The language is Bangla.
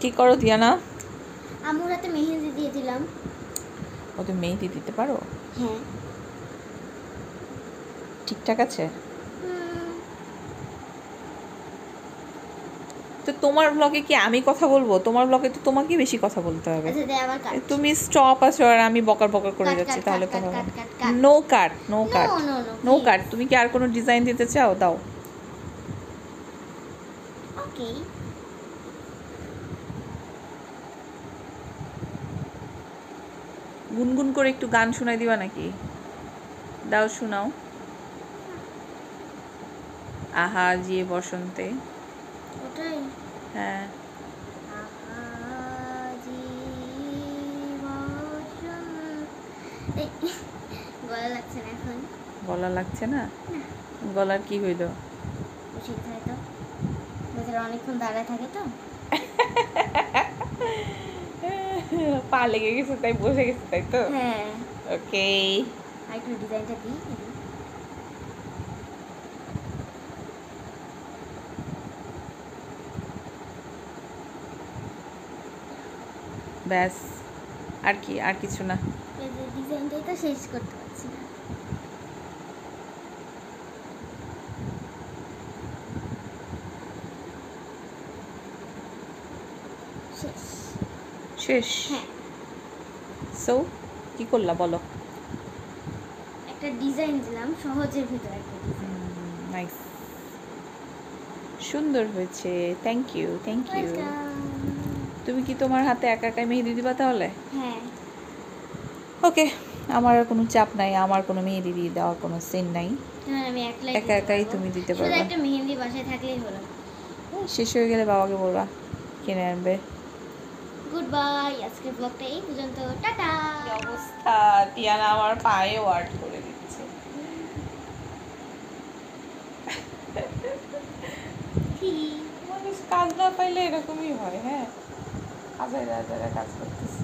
কি করো দিয়ানা? আম্মুর হাতে মেহেন্দি দিয়ে দিলাম। ও তুমি মেহেন্দি দিতে পারো? হ্যাঁ। ঠিকঠাক আছে? তো তোমার ব্লগে কি আমি কথা বলবো? তোমার ব্লগে তো তোমাকেই বেশি কথা বলতে হবে। আচ্ছা দে আবার কাট। তুমি স্টপ আছো আর আমি বকার বকার করে যাচ্ছি, তাহলে তো হবে না। নো কাট, নো কাট, নো কাট। তুমি কি আর কোনো ডিজাইন দিতে চাও? দাও। ওকে। গুনগুন করে একটু গান শোনাই দিবা নাকি? দাও, শোনাও। আহা যে বসন্তে। ওটাই? হ্যাঁ। গলা লাগছে না এখন? গলা লাগছে না? গলার কি হইল? ঠিক থাকে তো, বেচারা অনেকক্ষণ দাঁড়ায় থাকে তো। পা লেগে গেছে তাই বসে গেছে, তাই তো? হ্যাঁ। ওকে। আর একটু ডিজাইনটা দিই। ব্যাস, আর কি? আর কিছু না? এই যে ডিজাইনটাই তো শেষ করতে পারছি না। শেষ। শেষ? হ্যাঁ। সো কি করলা বলো? একটা ডিজাইন দিলাম, সহজের ভিতরে একটা ডিজাইন। নাইস, সুন্দর হয়েছে। Thank you, thank you. তুমি কি তোমার হাতে একা একাই মেহেদি দিবা তাহলে? হ্যাঁ। ওকে, আমার আর কোনো চাপ নাই, আমার কোনো মেহেদি দিয়ে দেওয়ার কোনো সিন নাই। আমি একলাই একা একাই তুমি দিতে পারবে। শুধু একটা মেহেন্দি বাসায় থাকলেই হলো। শেষ হয়ে গেলে বাবাকে বলবা কিনে আনবে। গুড বাই, আজকের ব্লগটা এই পর্যন্ত। টাটা। কি অবস্থা, টিয়ানা আমার পায়ে ওয়ার্ড করে দিচ্ছে। মানুষ কাজ না পাইলে এরকমই হয়। হ্যাঁ, হাজার হাজার কাজ করতেছে।